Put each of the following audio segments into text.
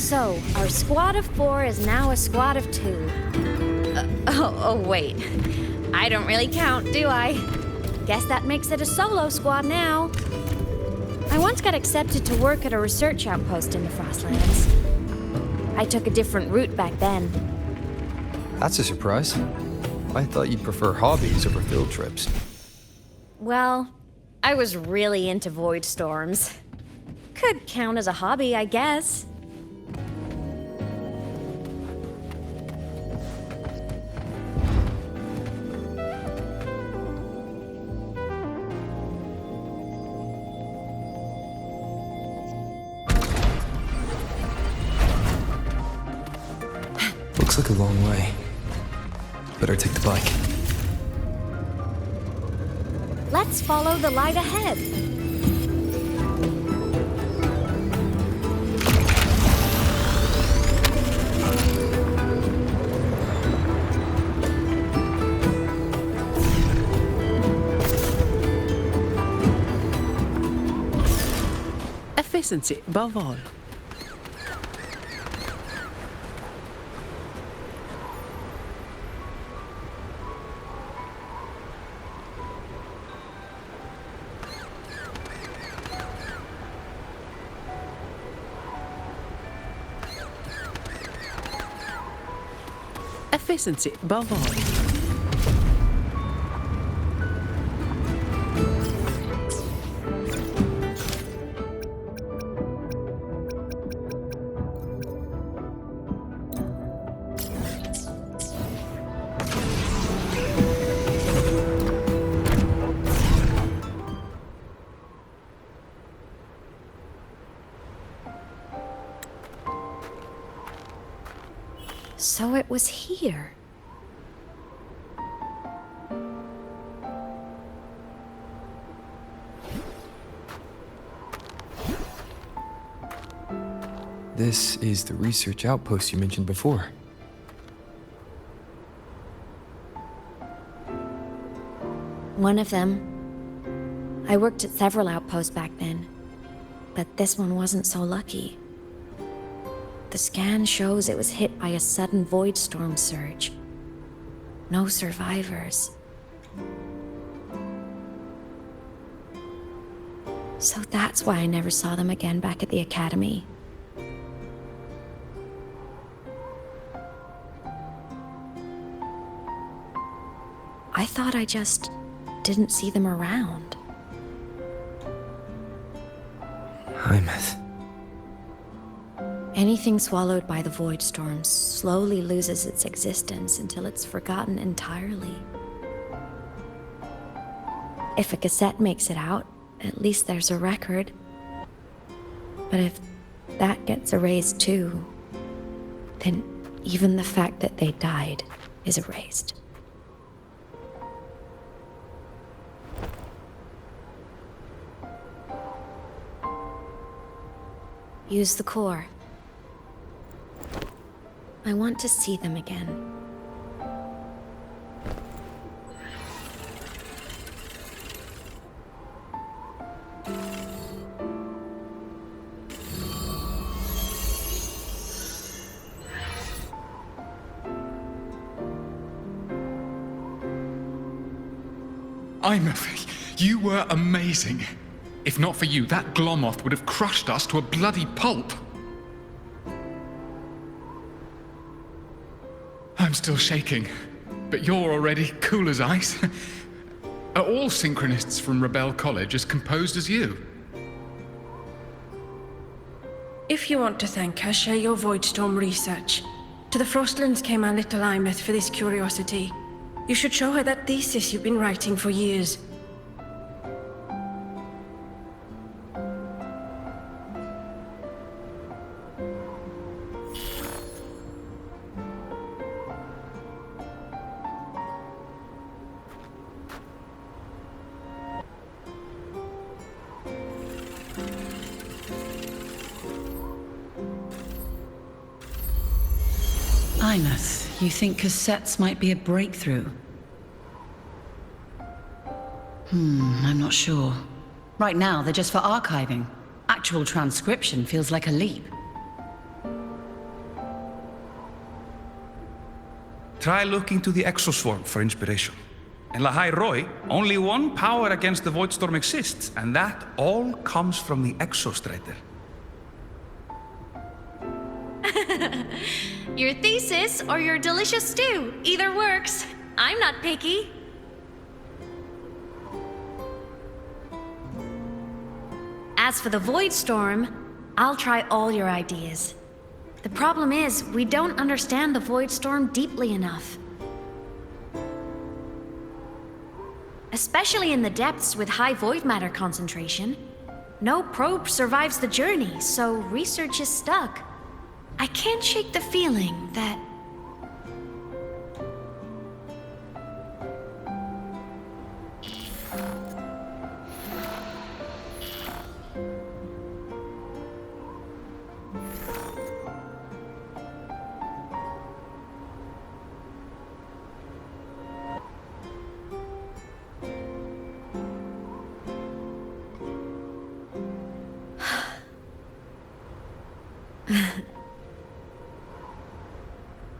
So, our squad of 4 is now a squad of 2. Wait. I don't really count, do I? Guess that makes it a solo squad now. I once got accepted to work at a research outpost in the Frostlands. I took a different route back then. That's a surprise. I thought you'd prefer hobbies over field trips. Well, I was really into void storms. Could count as a hobby, I guess. Looks like a long way. Better take the bike. Let's follow the light ahead. Efficiency above all. Efficiency above all. So it was here. This is the research outpost you mentioned before. One of them. I worked at several outposts back then, but this one wasn't so lucky. The scan shows it was hit by a sudden void storm surge. No survivors. So that's why I never saw them again back at the academy. I thought I just didn't see them around. Hymuth. Anything swallowed by the void storms slowly loses its existence until it's forgotten entirely. If a cassette makes it out, at least there's a record. But if that gets erased too, then even the fact that they died is erased. Use the core. I want to see them again. Hymuth, you were amazing. If not for you, that Glomoth would have crushed us to a bloody pulp. I'm still shaking, but you're already cool as ice. Are all synchronists from Rebel College as composed as you? If you want to thank her, share your Voidstorm research. To the Frostlands came our little Hymuth for this curiosity. You should show her that thesis you've been writing for years. Hymuth, you think cassettes might be a breakthrough? I'm not sure. Right now, they're just for archiving. Actual transcription feels like a leap. Try looking to the exoswarm for inspiration. In Lahai Roi, only one power against the void storm exists, and that all comes from the exostrider. Your thesis or your delicious stew, either works. I'm not picky. As for the void storm, I'll try all your ideas. The problem is, we don't understand the void storm deeply enough. Especially in the depths with high void matter concentration. No probe survives the journey, so research is stuck. I can't shake the feeling that...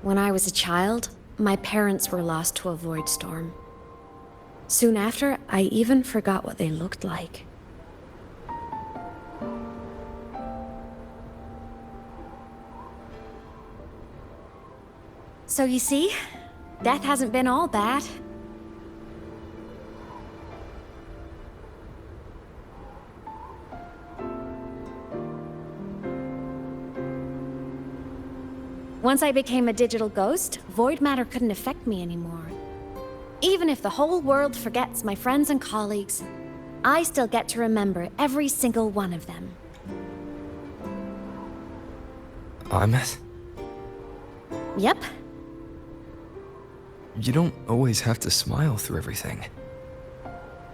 When I was a child, my parents were lost to a void storm. Soon after, I even forgot what they looked like. So you see, death hasn't been all bad. Once I became a digital ghost, void matter couldn't affect me anymore. Even if the whole world forgets my friends and colleagues, I still get to remember every single one of them. Imeth? Yep. You don't always have to smile through everything.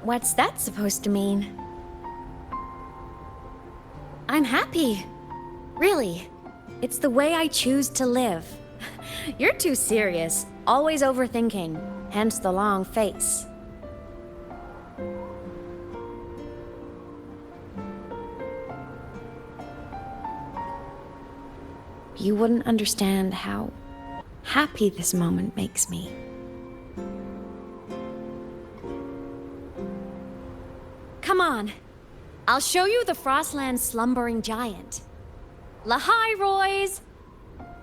What's that supposed to mean? I'm happy. Really. It's the way I choose to live. You're too serious, always overthinking, hence the long face. You wouldn't understand how happy this moment makes me. Come on, I'll show you the Frostland's slumbering giant. Lahai Roy's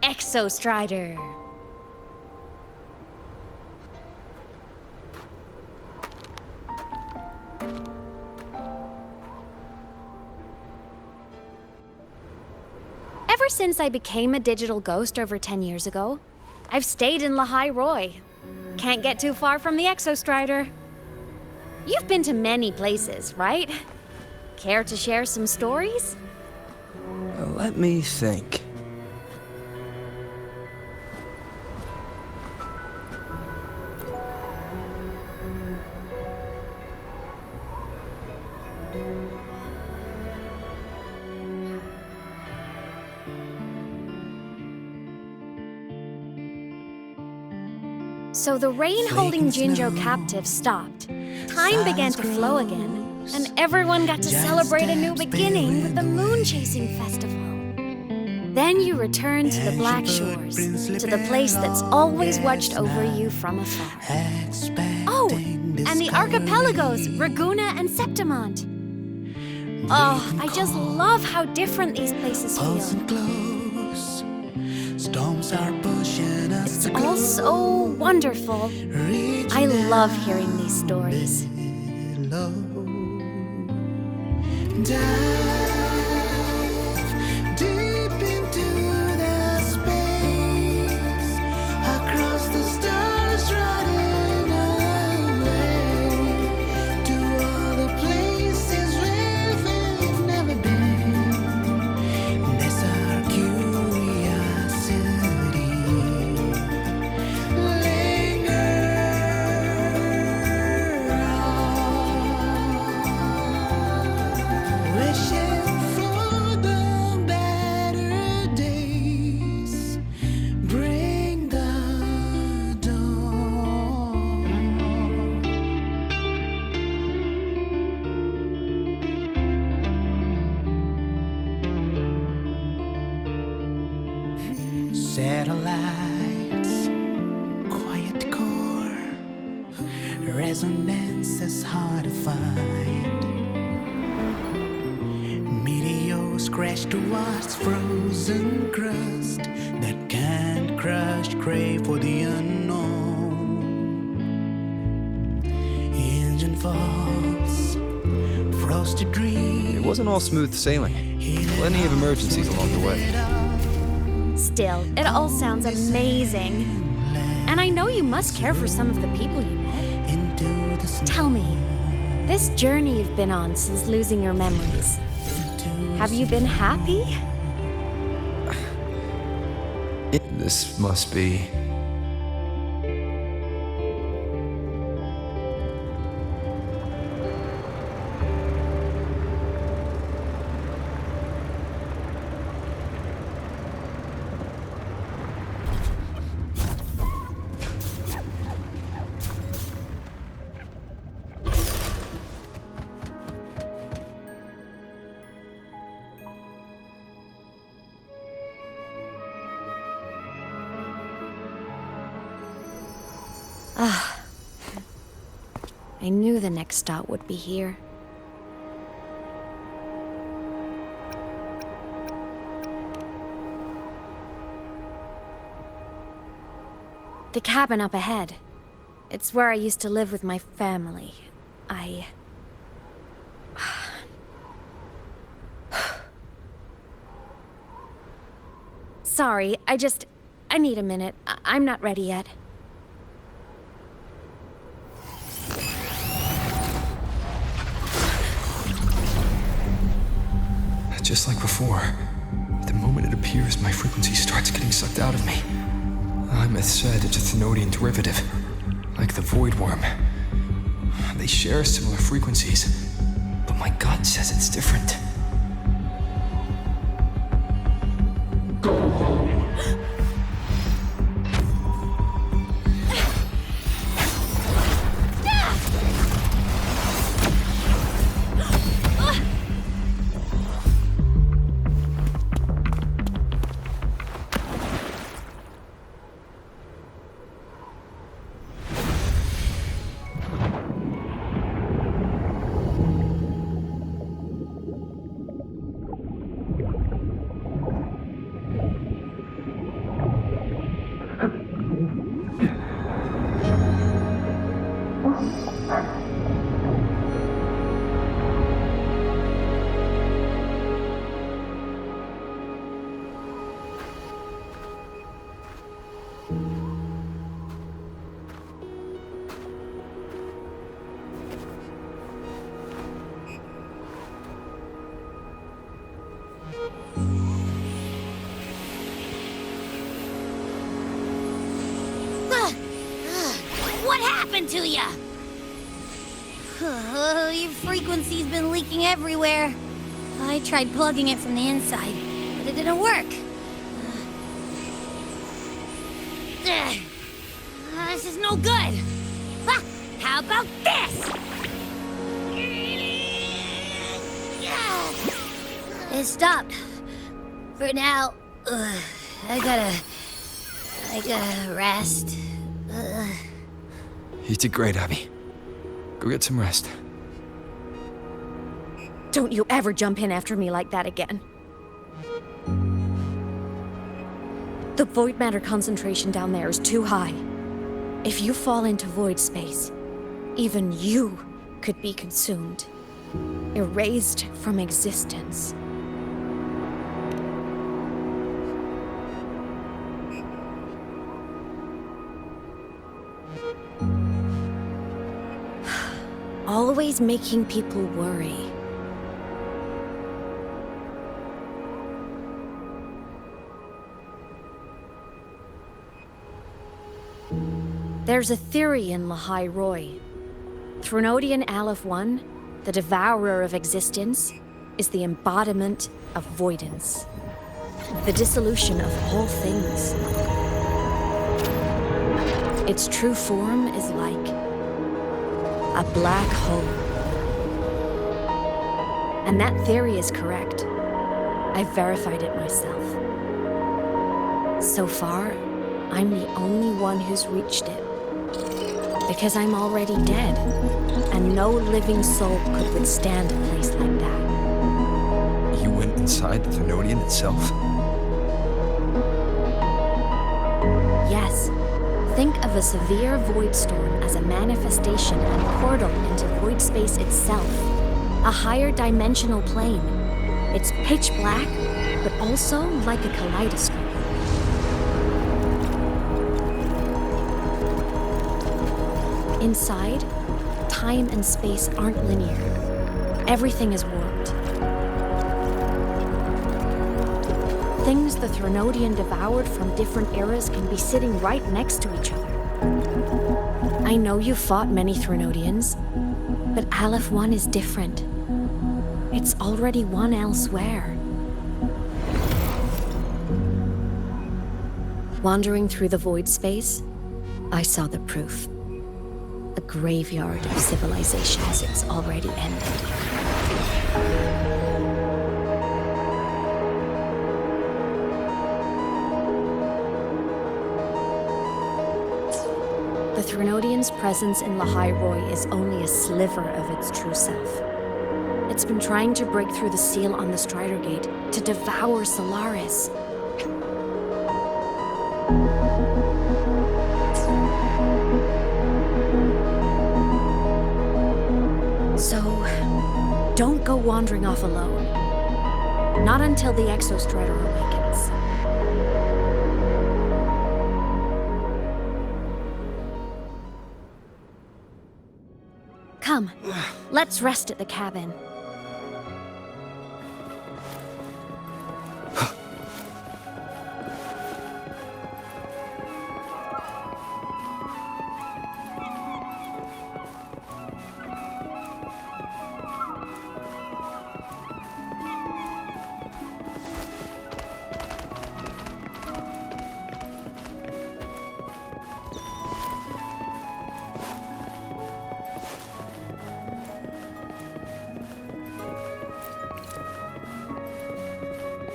Exostrider. Ever since I became a digital ghost over 10 years ago, I've stayed in Lahai Roi. Can't get too far from the Exostrider. You've been to many places, right? Care to share some stories? Let me think. So the rain holding Jinjo captive stopped. Time began to flow again, and everyone got to celebrate a new beginning with the Moon Chasing Festival. Then you returned to the Black Shores, to the place that's always watched over you from afar. Oh, and the archipelagos, Raguna and Septimont. Oh, I just love how different these places feel. It's all so wonderful. I love hearing these stories. Wish towards frozen crust that can't crush, crave for the unknown. Engine falls, frosted dreams. It wasn't all smooth sailing. Plenty of emergencies along the way. Still, it all sounds amazing. And I know you must care for some of the people you met. Tell me, this journey you've been on since losing your memories, have you been happy? This must be... I knew the next stop would be here. The cabin up ahead. It's where I used to live with my family. Sorry, I need a minute. I'm not ready yet. Just like before, the moment it appears, my frequency starts getting sucked out of me. Imeth said it's a Thenodian derivative, like the Void Worm. They share similar frequencies, but my gut says it's different. What happened to ya? Your frequency's been leaking everywhere. I tried plugging it from the inside, but it didn't work. This is no good. How about this? It stopped. For now, I gotta rest. You did great, Abby. Go get some rest. Don't you ever jump in after me like that again. The void matter concentration down there is too high. If you fall into void space, even you could be consumed, erased from existence. Always making people worry. There's a theory in Lahai Roi. Thenodian Aleph 1, the devourer of existence, is the embodiment of voidance. The dissolution of all things. Its true form is like a black hole. And that theory is correct. I've verified it myself. So far, I'm the only one who's reached it. Because I'm already dead, and no living soul could withstand a place like that. You went inside the Thermodian itself? Yes. Think of a severe void storm as a manifestation and portal into void space itself. A higher dimensional plane. It's pitch black, but also like a kaleidoscope. Inside, time and space aren't linear. Everything is warped. Things the Thermodian devoured from different eras can be sitting right next to each other. I know you've fought many Thermodians, but Aleph 1 is different. It's already won elsewhere. Wandering through the void space, I saw the proof. A graveyard of civilizations it's already ended. The Thermodian's presence in Lahai Roi is only a sliver of its true self. It's been trying to break through the seal on the Strider Gate to devour Solaris. So, don't go wandering off alone. Not until the Exostrider awakens. Come, let's rest at the cabin.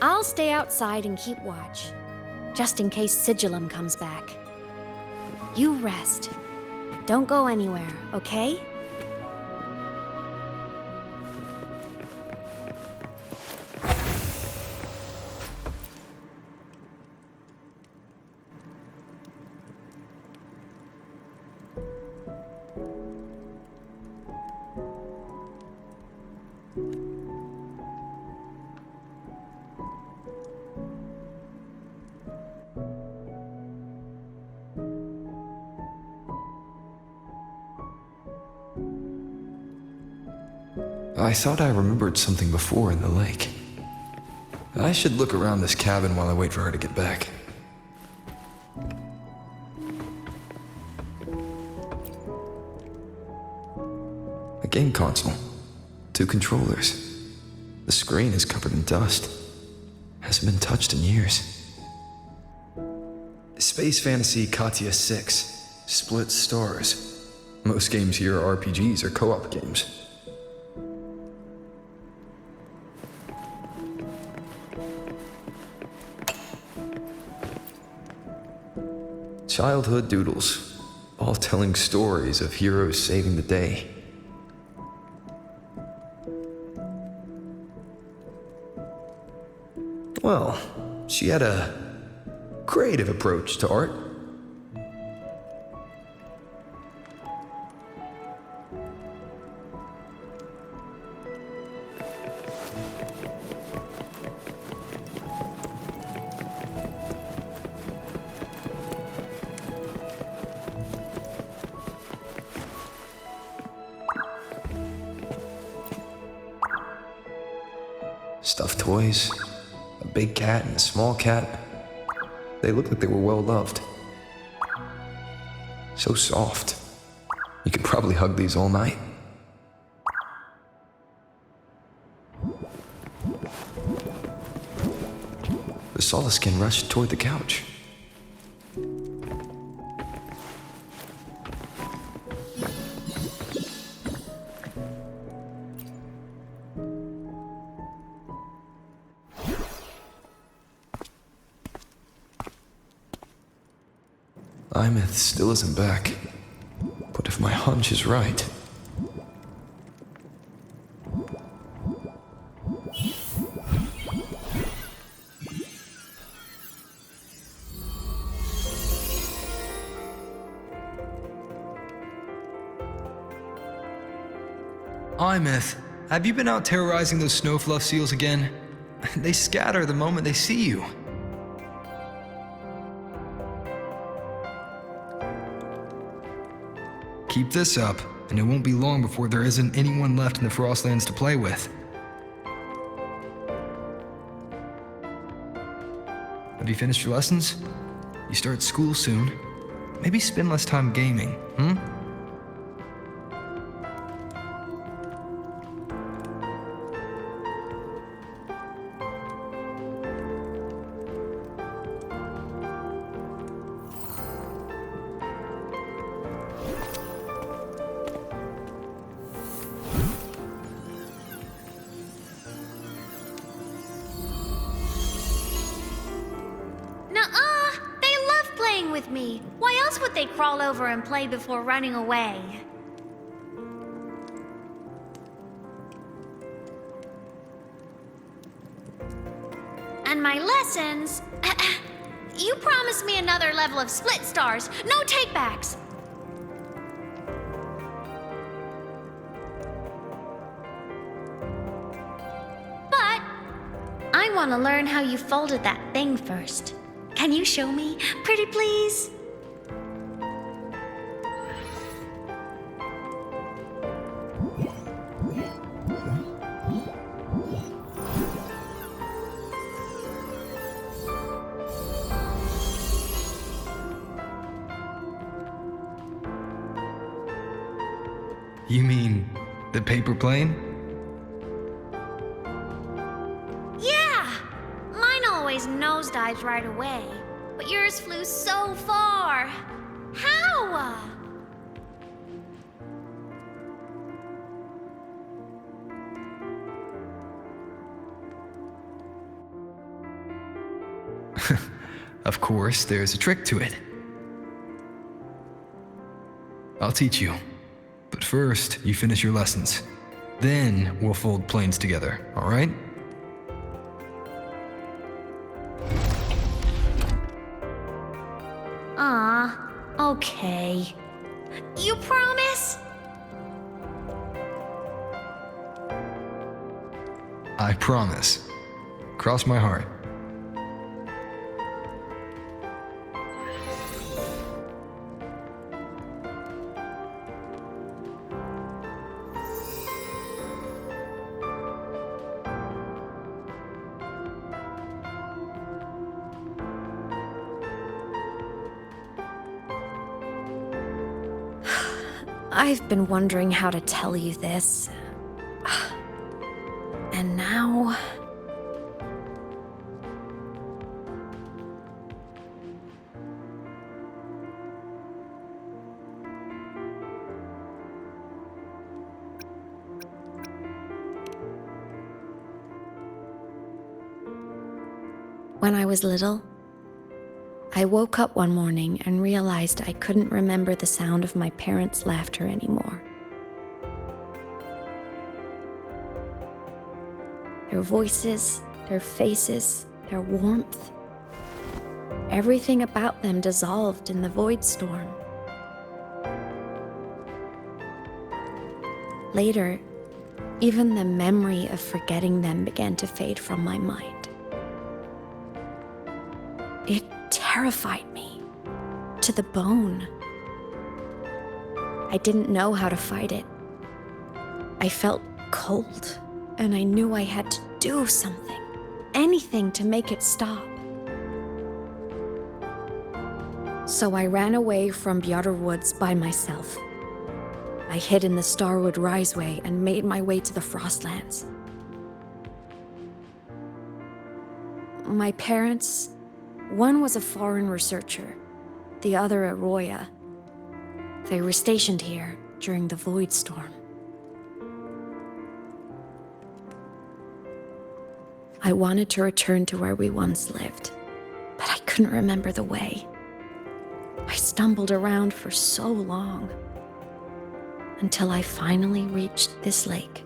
I'll stay outside and keep watch, just in case Sigillum comes back. You rest. Don't go anywhere, okay? I thought I remembered something before in the lake. I should look around this cabin while I wait for her to get back. A game console. 2 controllers. The screen is covered in dust. Hasn't been touched in years. Space Fantasy Katya 6. Split stars. Most games here are RPGs or co-op games. Childhood doodles, all telling stories of heroes saving the day. Well, she had a creative approach to art. Stuffed toys, a big cat and a small cat. They looked like they were well loved. So soft. You could probably hug these all night. The Solaskin rushed toward the couch. Imeth still isn't back. But if my hunch is right... Imeth, have you been out terrorizing those snowfluff seals again? They scatter the moment they see you. Keep this up, and it won't be long before there isn't anyone left in the Frostlands to play with. Have you finished your lessons? You start school soon. Maybe spend less time gaming, hmm? Nuh-uh! They love playing with me. Why else would they crawl over and play before running away? And my lessons... You promised me another level of split stars. No takebacks. But I want to learn how you folded that thing first. Can you show me? Pretty please? You mean the paper plane? Yeah! Mine always nosedives right away, but yours flew so far. How? Of course, there's a trick to it. I'll teach you. But first, you finish your lessons. Then we'll fold planes together, all right? Okay. You promise? I promise. Cross my heart. I've been wondering how to tell you this. And now... When I was little, I woke up one morning and realized I couldn't remember the sound of my parents' laughter anymore. Their voices, their faces, their warmth. Everything about them dissolved in the void storm. Later, even the memory of forgetting them began to fade from my mind. It terrified me to the bone. I didn't know how to fight it. I felt cold, and I knew I had to do something, anything to make it stop. So I ran away from Bjorder Woods by myself. I hid in the Starwood Riseway and made my way to the Frostlands. My parents, one was a foreign researcher, the other a Roya. They were stationed here during the Void Storm. I wanted to return to where we once lived, but I couldn't remember the way. I stumbled around for so long, until I finally reached this lake.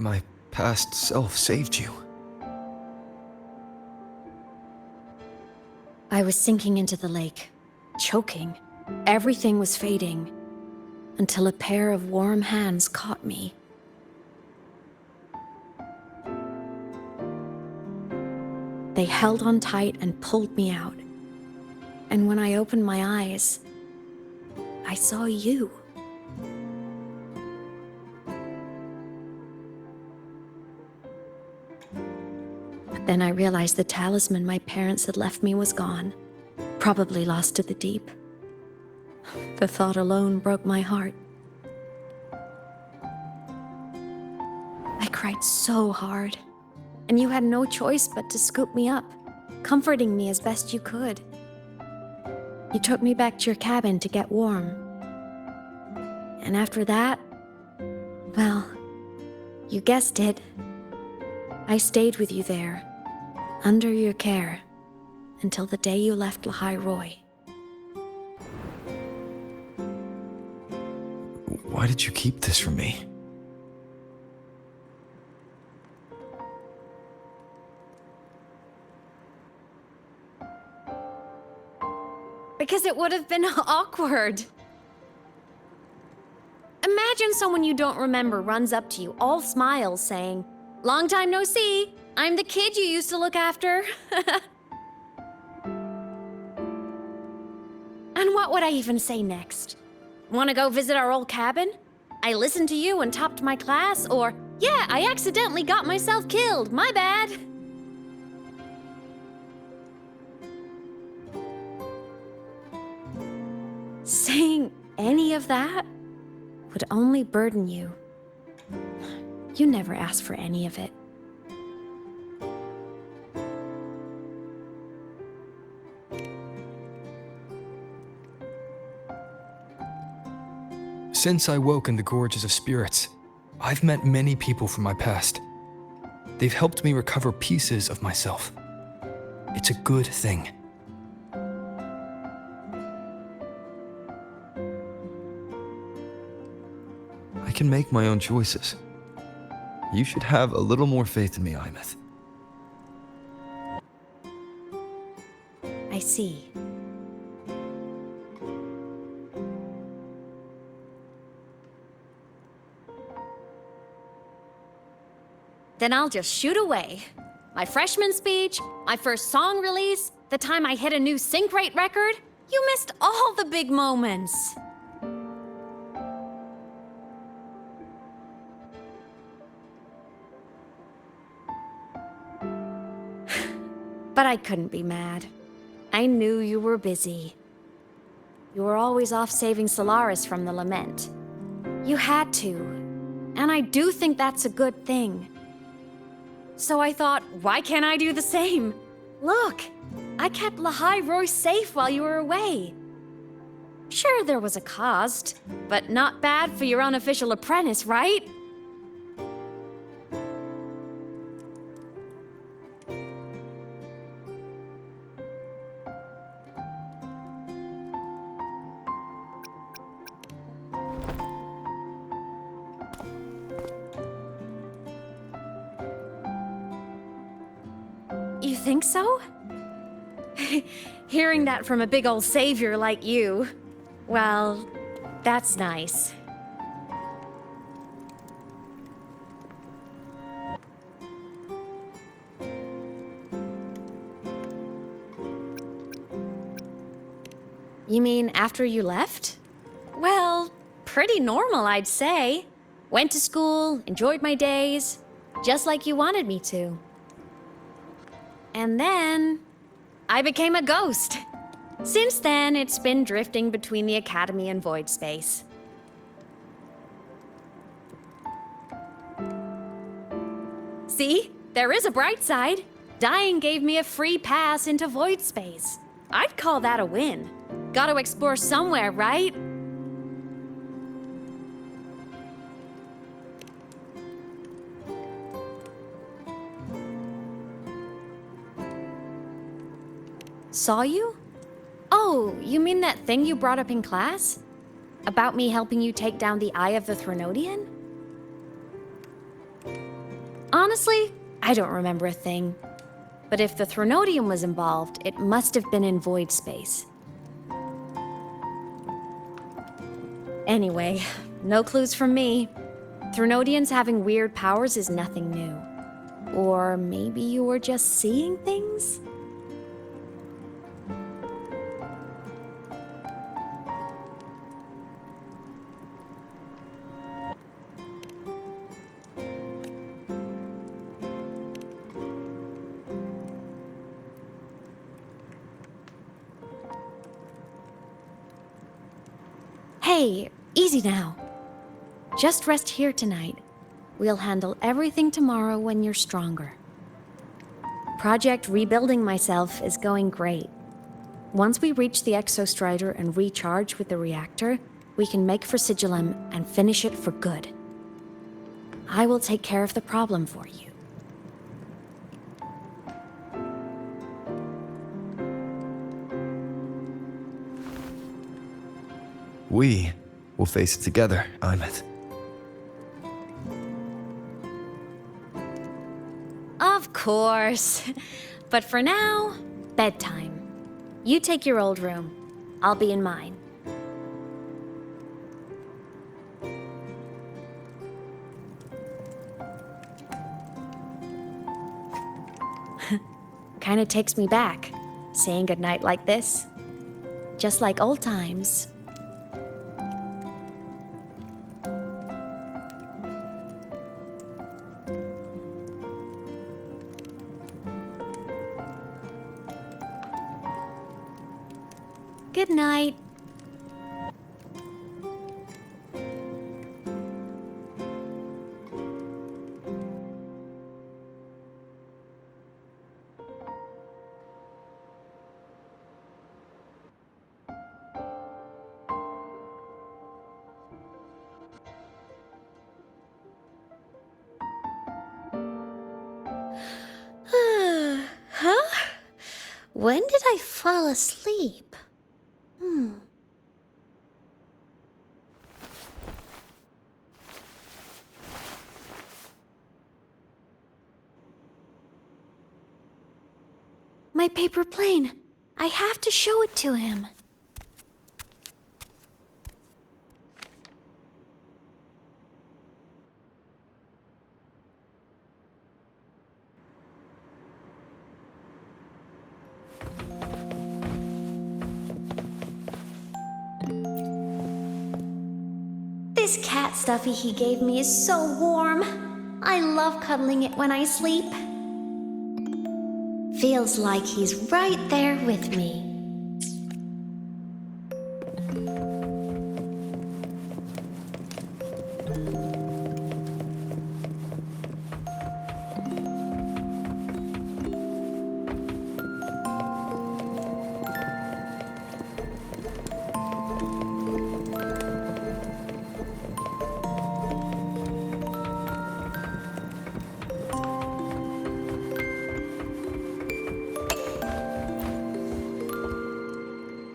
my past self saved you. I was sinking into the lake, choking. Everything was fading, until a pair of warm hands caught me. They held on tight and pulled me out. And when I opened my eyes, I saw you. But then I realized the talisman my parents had left me was gone, probably lost to the deep. The thought alone broke my heart. I cried so hard, and you had no choice but to scoop me up, comforting me as best you could. You took me back to your cabin to get warm. And after that, well, you guessed it. I stayed with you there, under your care, until the day you left Lahai Roy. Why did you keep this from me? Because it would have been awkward. Imagine someone you don't remember runs up to you, all smiles, saying, "Long time no see. I'm the kid you used to look after." And what would I even say next? Want to go visit our old cabin? I listened to you and topped my class, or, "Yeah, I accidentally got myself killed. My bad." Saying any of that would only burden you. You never asked for any of it. Since I woke in the Gorges of Spirits, I've met many people from my past. They've helped me recover pieces of myself. It's a good thing. I can make my own choices. You should have a little more faith in me, Imeth. I see. Then I'll just shoot away. My freshman speech, my first song release, the time I hit a new sync rate record. You missed all the big moments. But I couldn't be mad. I knew you were busy. You were always off saving Solaris from the lament. You had to, and I do think that's a good thing. So I thought, why can't I do the same? Look, I kept Lahai Roy safe while you were away. Sure, there was a cost, but not bad for your unofficial apprentice, right? You think so? Hearing that from a big old savior like you, well, that's nice. You mean after you left? Well, pretty normal, I'd say. Went to school, enjoyed my days, just like you wanted me to. And then, I became a ghost. Since then, it's been drifting between the Academy and Void Space. See? There is a bright side. Dying gave me a free pass into Void Space. I'd call that a win. Gotta explore somewhere, right? Saw you? Oh, you mean that thing you brought up in class? About me helping you take down the Eye of the Threnodian? Honestly, I don't remember a thing. But if the Threnodium was involved, it must have been in void space. Anyway, no clues from me. Threnodians having weird powers is nothing new. Or maybe you were just seeing things? Hey, easy now. Just rest here tonight. We'll handle everything tomorrow when you're stronger. Project Rebuilding Myself is going great. Once we reach the Exostrider and recharge with the reactor, we can make for Sigillum and finish it for good. I will take care of the problem for you. We will face it together, Imeth. Of course. But for now, bedtime. You take your old room. I'll be in mine. Kinda takes me back, saying goodnight like this. Just like old times. Good night. Huh? When did I fall asleep? My paper plane. I have to show it to him. This cat stuffy he gave me is so warm. I love cuddling it when I sleep. Feels like he's right there with me.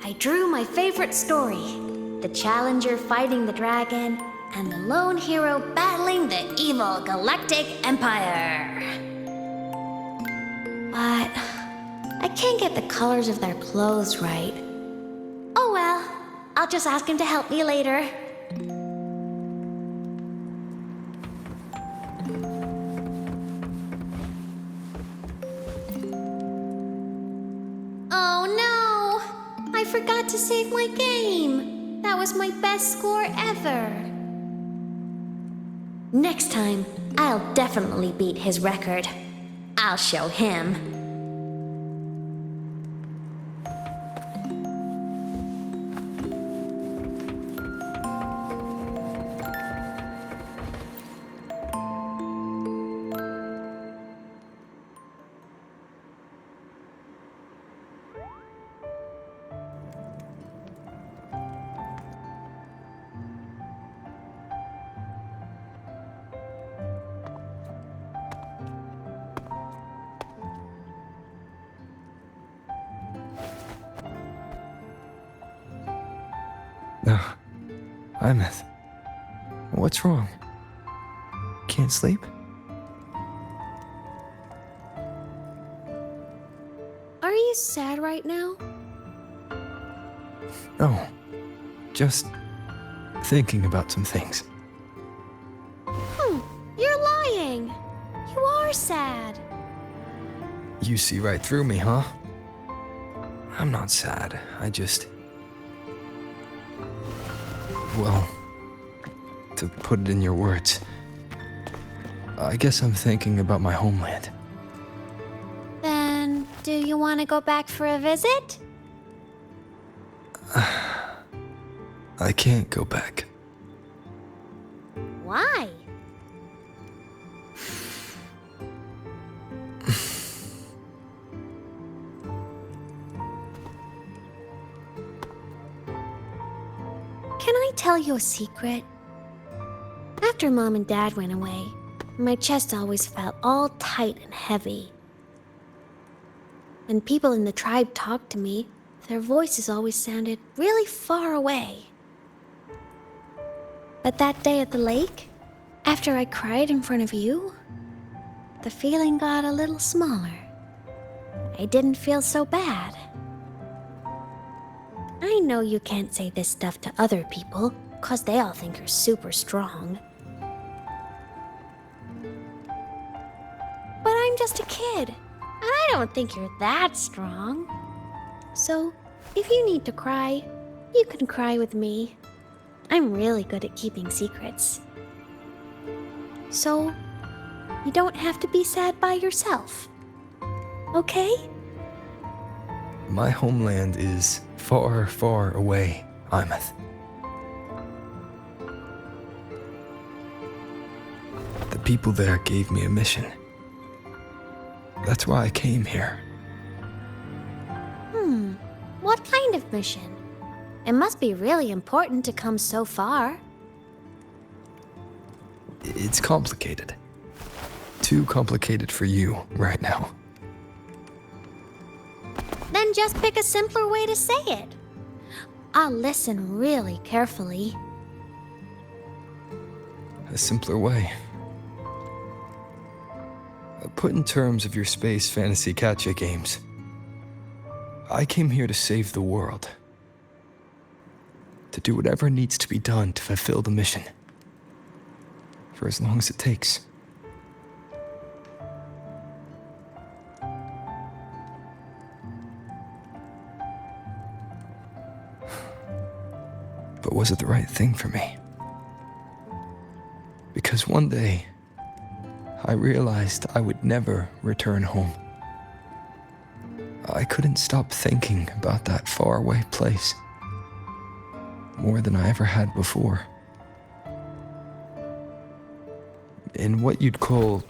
I drew my favorite story, the Challenger fighting the dragon, and the lone hero battling the evil Galactic Empire. But I can't get the colors of their clothes right. Oh well, I'll just ask him to help me later. Oh no! I forgot to save my game. That was my best score ever. Next time, I'll definitely beat his record. I'll show him. No. Imeth. What's wrong? Can't sleep? sad right now? No, just thinking about some things. You're lying. You are sad. You see right through me, huh? I'm not sad. Well, to put it in your words, I guess I'm thinking about my homeland. Then, do you want to go back for a visit? I can't go back. Why? Can I tell you a secret? After Mom and Dad went away, my chest always felt all tight and heavy. When people in the tribe talked to me, their voices always sounded really far away. But that day at the lake, after I cried in front of you, the feeling got a little smaller. I didn't feel so bad. I know you can't say this stuff to other people, 'cause they all think you're super strong. But I'm just a kid, and I don't think you're that strong. So, if you need to cry, you can cry with me. I'm really good at keeping secrets. So, you don't have to be sad by yourself. Okay? My homeland is far, far away, Imeth. The people there gave me a mission. That's why I came here. What kind of mission? It must be really important to come so far. It's complicated. Too complicated for you right now. Then just pick a simpler way to say it. I'll listen really carefully. A simpler way. Put in terms of your space fantasy gacha games. I came here to save the world. To do whatever needs to be done to fulfill the mission. For as long as it takes. But was it the right thing for me? Because one day, I realized I would never return home. I couldn't stop thinking about that faraway place. More than I ever had before. In what you'd call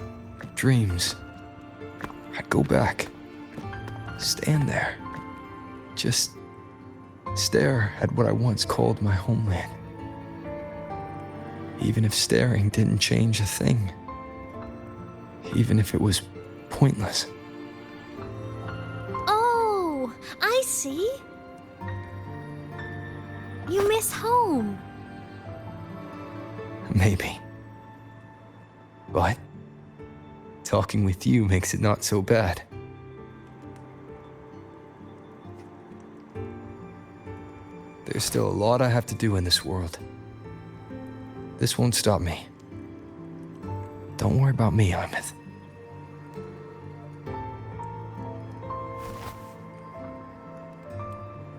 dreams, I'd go back, stand there, just stare at what I once called my homeland. Even if staring didn't change a thing. Even if it was pointless. Oh, I see. You miss home. Maybe. But talking with you makes it not so bad. There's still a lot I have to do in this world. This won't stop me. Don't worry about me, Imeth.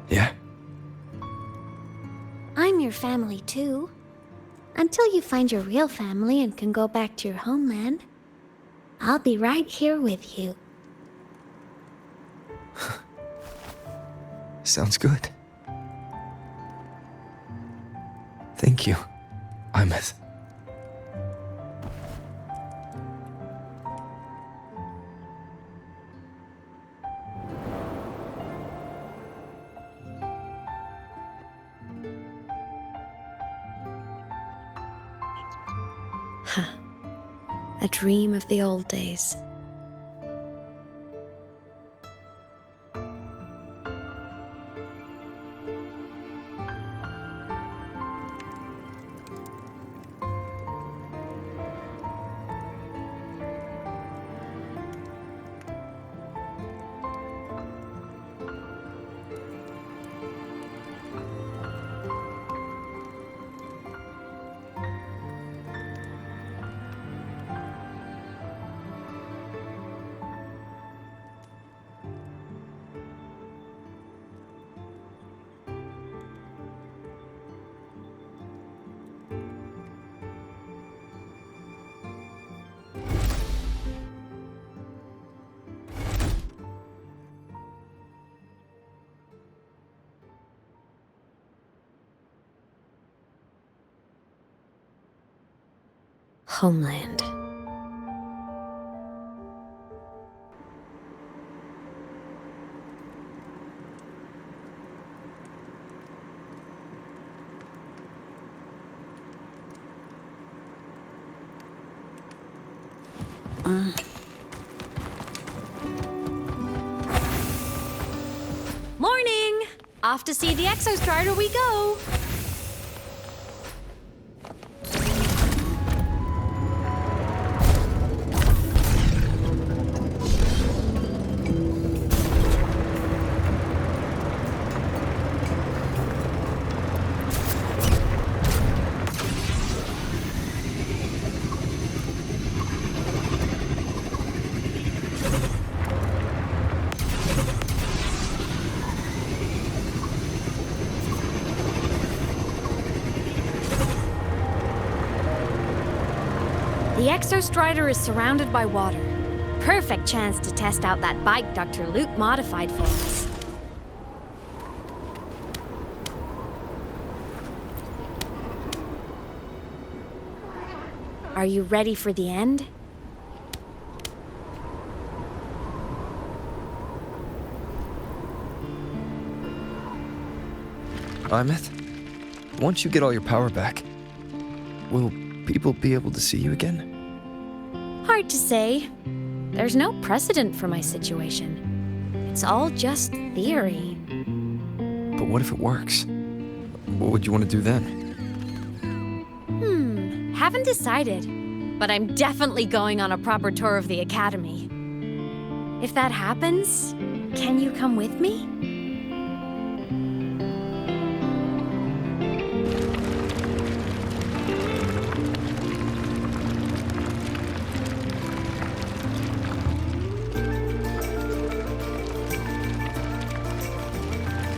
Yeah? I'm your family too. Until you find your real family and can go back to your homeland, I'll be right here with you. Sounds good. Thank you, Imeth. A dream of the old days. Homeland. Morning! Off to see the Exostrider we go! The Exostrider is surrounded by water. Perfect chance to test out that bike Dr. Luke modified for us. Are you ready for the end? Imeth, once you get all your power back, will people be able to see you again? Hard to say. There's no precedent for my situation. It's all just theory. But what if it works? What would you want to do then? Haven't decided. But I'm definitely going on a proper tour of the Academy. If that happens, can you come with me?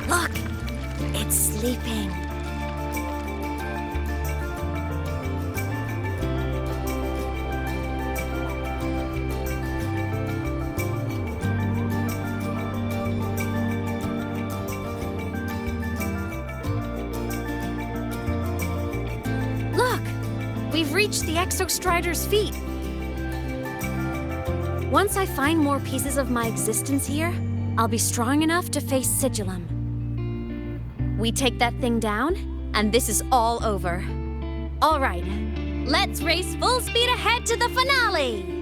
Look! It's sleeping. Look! We've reached the Exostrider's feet. Once I find more pieces of my existence here, I'll be strong enough to face Sigillum. We take that thing down, and this is all over. All right, let's race full speed ahead to the finale!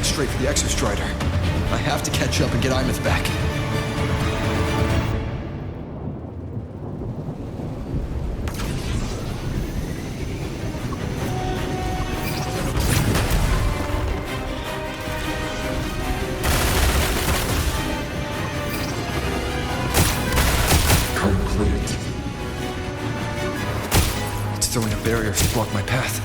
Straight for the Exostrider. I have to catch up and get Imeth back. Complete. It's throwing up barriers to block my path.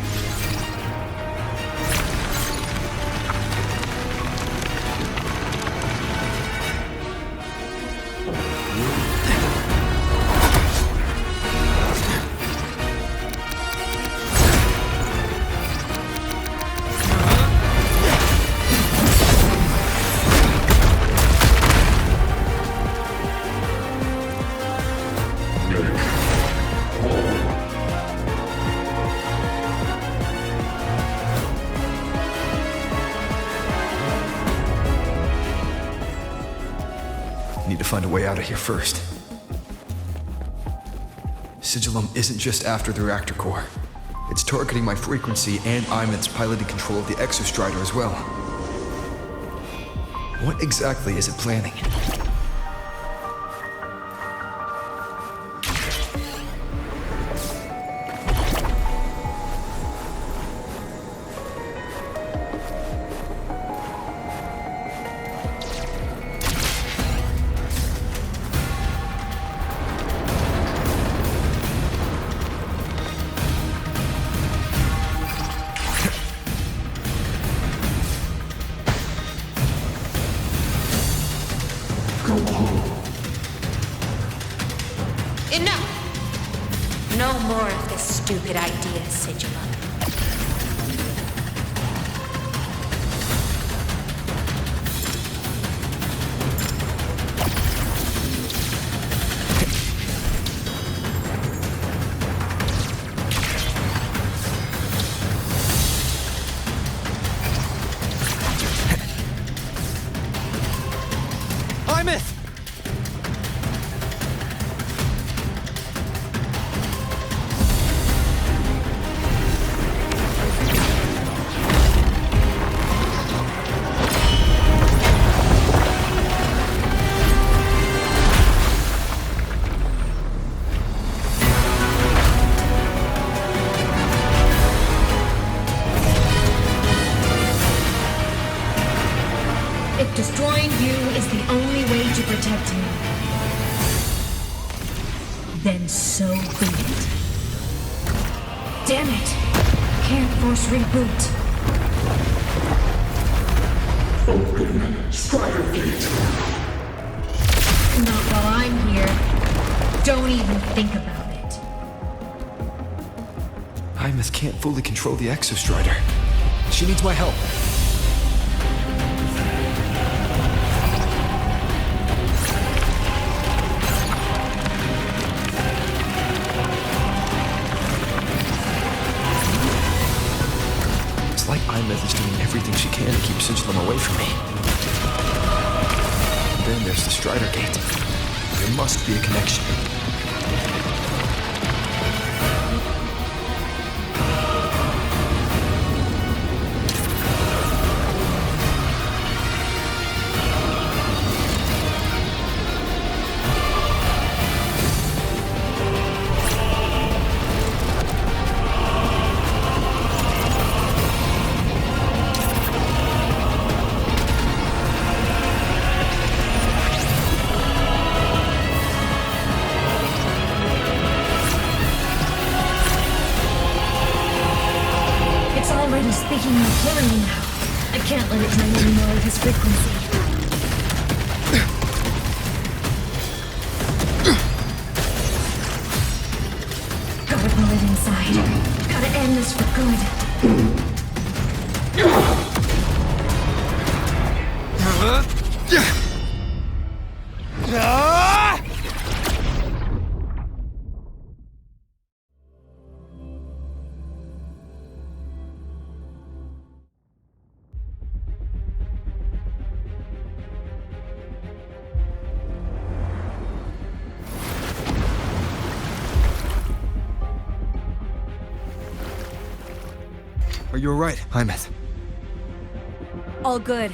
Need to find a way out of here first. Sigillum isn't just after the reactor core. It's targeting my frequency and Imeth's piloted control of the Exostrider as well. What exactly is it planning? Enough! No more of this stupid idea, Sigillum. Imeth! If destroying you is the only way to protect him, then so be it. Damn it! Can't force reboot. Open Strider Gate. Not while I'm here. Don't even think about it. Imeth can't fully control the Exostrider. She needs my help. It's like Imeth is doing everything she can to keep Sigillum away from me. And then there's the Strider Gate. There must be a connection. It's already speaking more clearly now. I can't let it drain any more of his frequency. Gotta pull it inside. Gotta end this for good. Are you alright, Imeth? All good.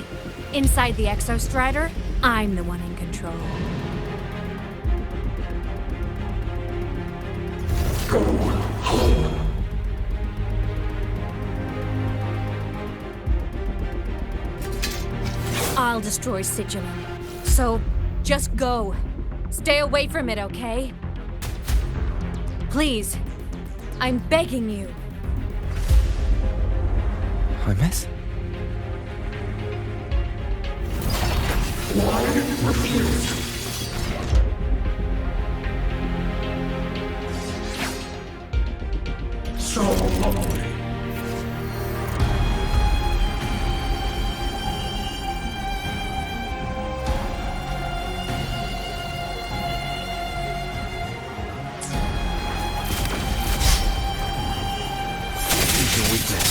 Inside the Exostrider, I'm the one in control. Go home. I'll destroy Sigillum. So, just go. Stay away from it, okay? Please. I'm begging you. Imeth? Why refused? So lovely. Use your weakness.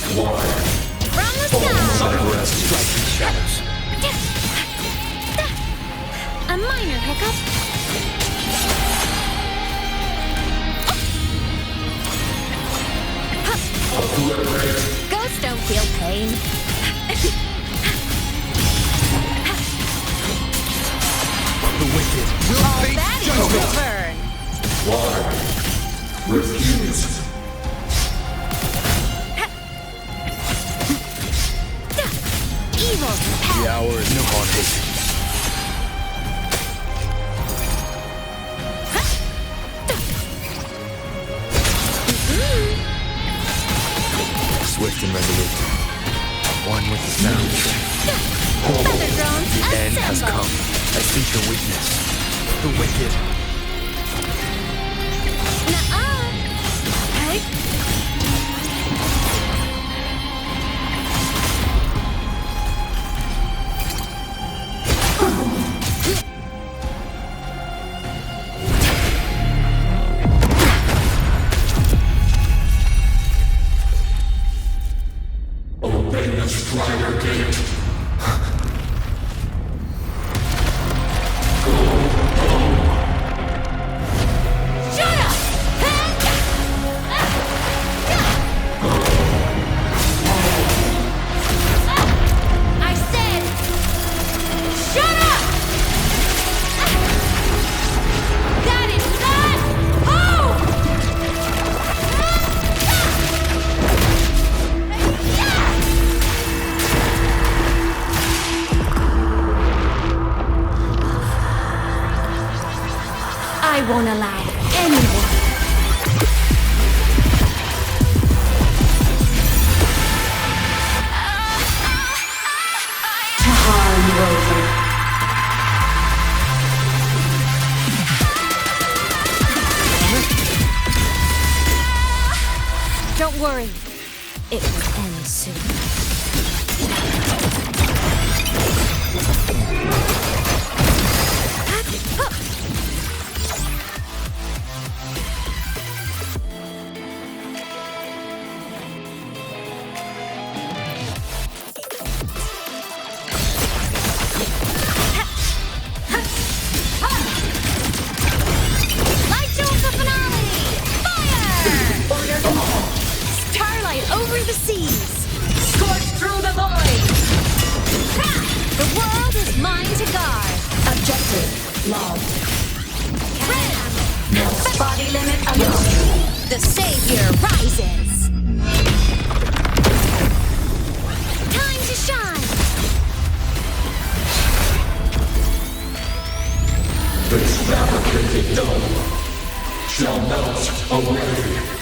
Why? From the sky! Strike these shadows. A minor hiccup. Why? Refuse. Evil's The hour is upon us. Swift and resolute. One with the sound. Feather drones, The end has assemble. come. I see your weakness. The wicked. Nuh-uh. Hey. Obey the Strider Gate. Shut up! I said, shut up! That is not home! I won't allow anyone. To harm Rover. Don't worry. It will end soon. Light show of the finale! Fire! Starlight over the seas! Scorch through the void! The world is mine to guard! Objective logged. Red! Body limit unlocked. The savior rises! Time to shine! This fabricated dome shall melt away.